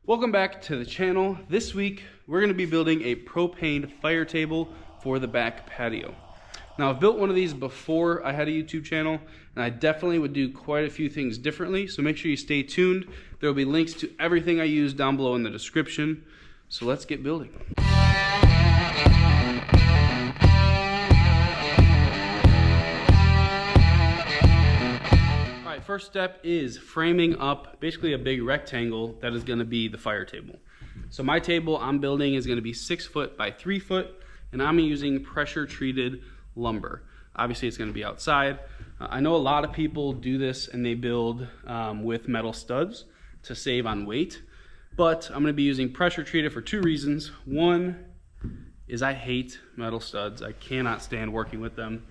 Welcome back to the channel. This week we're going to be building a propane fire table for the back patio. Now I've built one of these before I had a YouTube channel, and I definitely would do quite a few things differently, so make sure you stay tuned. There will be links to everything I use down below in the description. So let's get building. First step is framing up basically a big rectangle that is going to be the fire table. So my table I'm building is going to be 6 foot by 3 foot, and I'm using pressure treated lumber. Obviously it's going to be outside. I know a lot of people do this and they build with metal studs to save on weight, but I'm going to be using pressure treated for 2 reasons. One is I hate metal studs. I cannot stand working with them.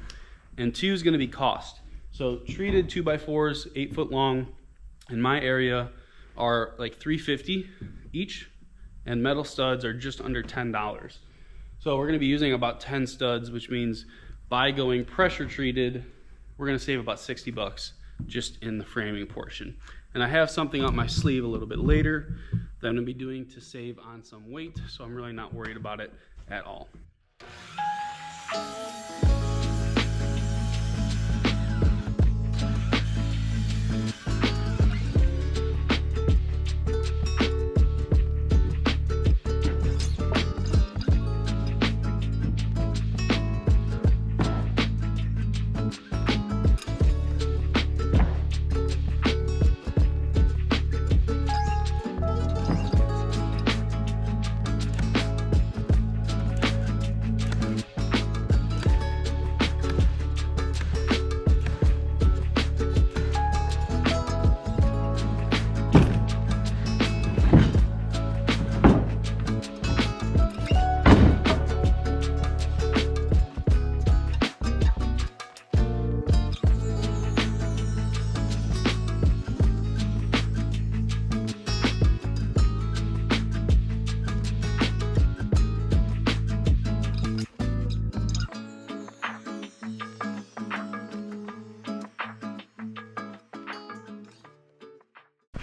And 2 is going to be cost. So treated 2x4s, 8 foot long, in my area are like $3.50 each, and metal studs are just under $10. So we're gonna be using about 10 studs, which means by going pressure treated, we're gonna save about 60 bucks just in the framing portion. And I have something up my sleeve a little bit later that I'm gonna be doing to save on some weight, so I'm really not worried about it at all.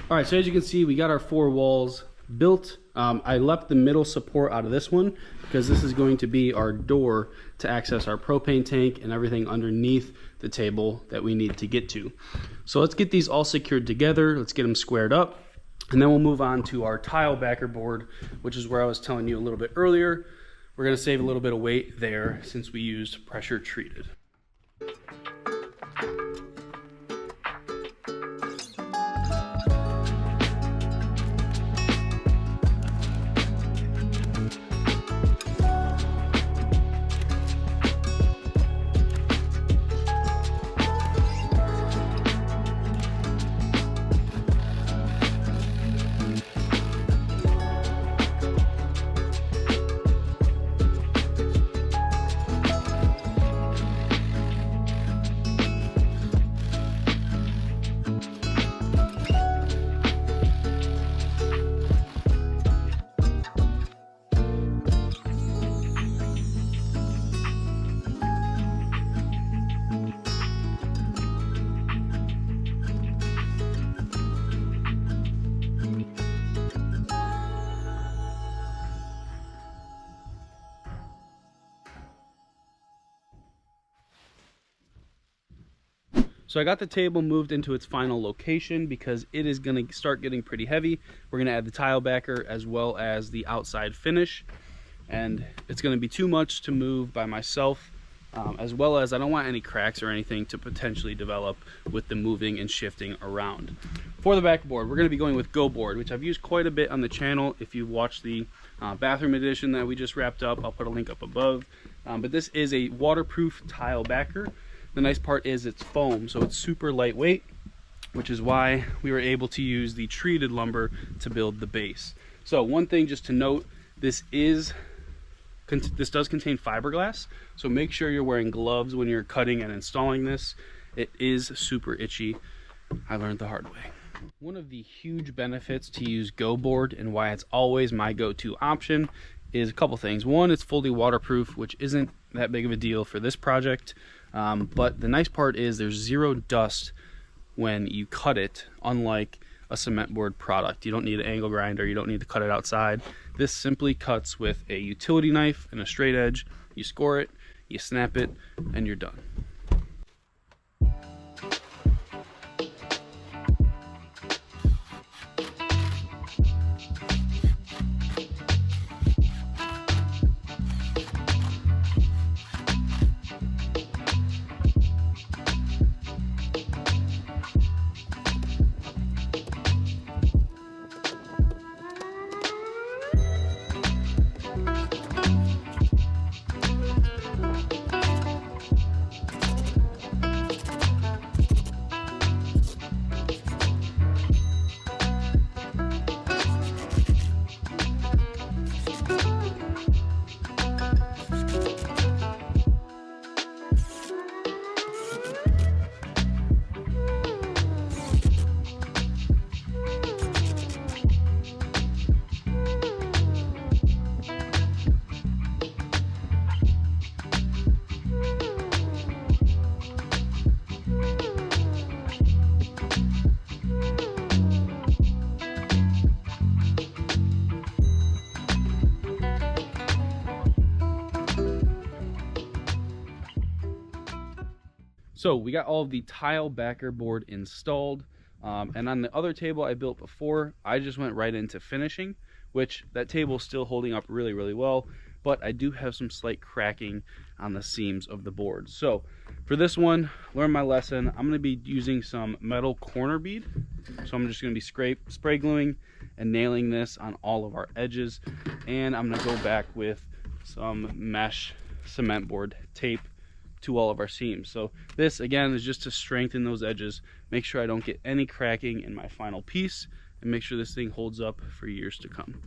All right, so as you can see, we got our 4 walls built. I left the middle support out of this one because this is going to be our door to access our propane tank and everything underneath the table that we need to get to. So let's get these all secured together. Let's get them squared up, and then we'll move on to our tile backer board, which is where I was telling you a little bit earlier. We're gonna save a little bit of weight there since we used pressure treated. So I got the table moved into its final location because it is going to start getting pretty heavy. We're going to add the tile backer as well as the outside finish, and it's going to be too much to move by myself, as well as I don't want any cracks or anything to potentially develop with the moving and shifting around. For the backboard, we're going to be going with Go Board, which I've used quite a bit on the channel. If you've watched the bathroom edition that we just wrapped up, I'll put a link up above. But this is a waterproof tile backer. The nice part is it's foam, so it's super lightweight, which is why we were able to use the treated lumber to build the base. So one thing just to note, this does contain fiberglass, so make sure you're wearing gloves when you're cutting and installing this. It is super itchy. I learned the hard way. One of the huge benefits to use Go Board and why it's always my go-to option is a couple things. One, it's fully waterproof, which isn't that big of a deal for this project. But the nice part is there's zero dust when you cut it, unlike a cement board product. You don't need an angle grinder, you don't need to cut it outside. This simply cuts with a utility knife and a straight edge. You score it, you snap it, and you're done. So we got all of the tile backer board installed, and on the other table I built before, I just went right into finishing, which that table is still holding up really, really well, but I do have some slight cracking on the seams of the board. So for this one, learn my lesson. I'm going to be using some metal corner bead. So I'm just going to be spray gluing and nailing this on all of our edges, and I'm going to go back with some mesh cement board tape to all of our seams. So this again is just to strengthen those edges, make sure I don't get any cracking in my final piece, and make sure this thing holds up for years to come.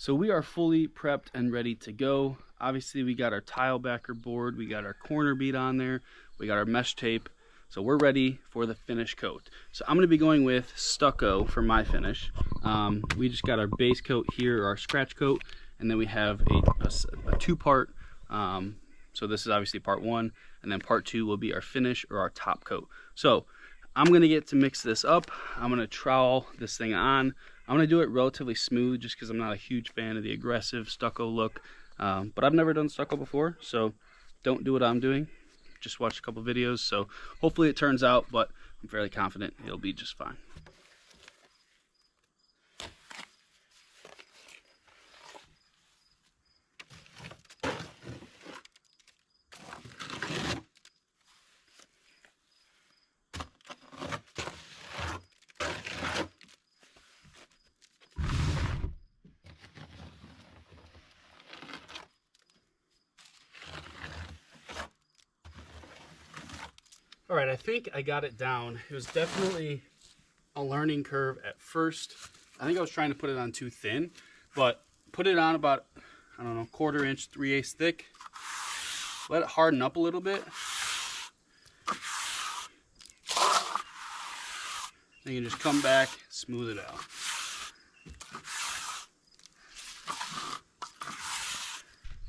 So we are fully prepped and ready to go. Obviously we got our tile backer board, we got our corner bead on there, we got our mesh tape. So we're ready for the finish coat. So I'm gonna be going with Stucco for my finish. We just got our base coat here, our scratch coat, and then we have a two-part. So this is obviously part one, and then part two will be our finish or our top coat. So I'm gonna get to mix this up. I'm gonna trowel this thing on. I'm gonna do it relatively smooth just because I'm not a huge fan of the aggressive stucco look. But I've never done stucco before, so don't do what I'm doing. Just watch a couple videos, so hopefully it turns out, but I'm fairly confident it'll be just fine. All right, I think I got it down. It was definitely a learning curve at first. I think I was trying to put it on too thin, but put it on about, I don't know, 1/4 inch, 3/8 thick. Let it harden up a little bit. Then you just come back, smooth it out.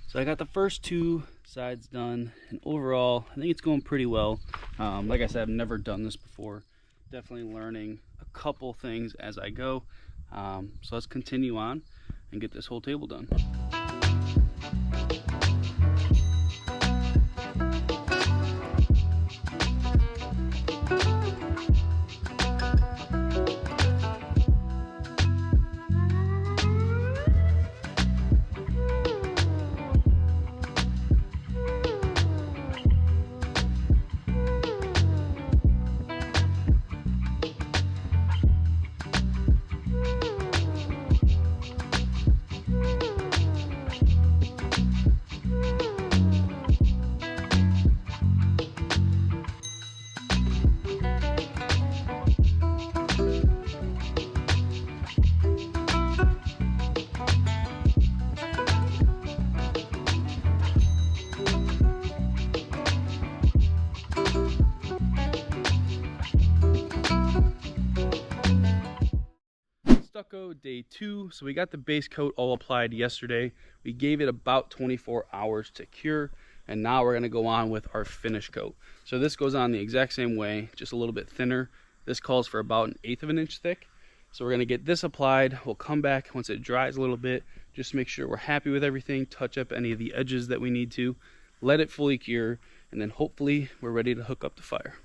So I got the first 2 sides done, and overall I think it's going pretty well. Like I said, I've never done this before. Definitely learning a couple things as I go. So let's continue on and get this whole table done. Stucco day 2. So we got the base coat all applied yesterday. We gave it about 24 hours to cure, and now we're going to go on with our finish coat. So this goes on the exact same way, just a little bit thinner. This calls for about 1/8 of an inch thick. So we're going to get this applied. We'll come back once it dries a little bit, just make sure we're happy with everything, touch up any of the edges that we need to, let it fully cure, and then hopefully we're ready to hook up the fire.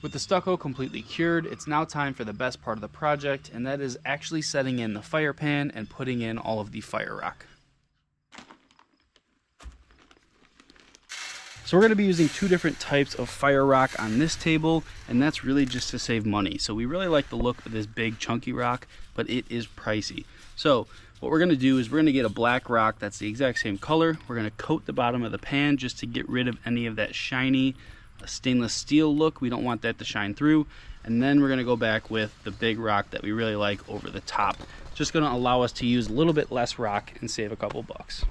With the stucco completely cured, it's now time for the best part of the project, and that is actually setting in the fire pan and putting in all of the fire rock. So we're going to be using 2 different types of fire rock on this table, and that's really just to save money. So we really like the look of this big chunky rock, but it is pricey. So what we're going to do is we're going to get a black rock that's the exact same color. We're going to coat the bottom of the pan just to get rid of any of that shiny stainless steel look. We don't want that to shine through. And then we're going to go back with the big rock that we really like over the top. Just going to allow us to use a little bit less rock and save a couple bucks.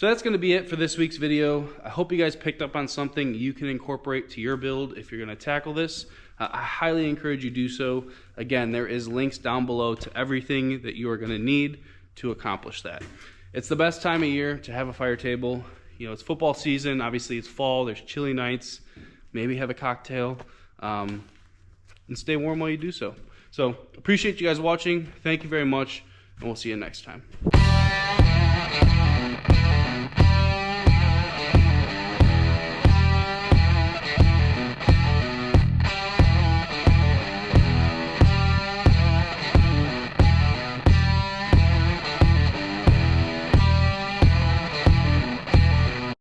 So that's going to be it for this week's video. I hope you guys picked up on something you can incorporate to your build if you're going to tackle this. I highly encourage you do so. Again, there is links down below to everything that you are going to need to accomplish that. It's the best time of year to have a fire table. You know, it's football season. Obviously, it's fall. There's chilly nights. Maybe have a cocktail and stay warm while you do so. So, appreciate you guys watching. Thank you very much, and we'll see you next time.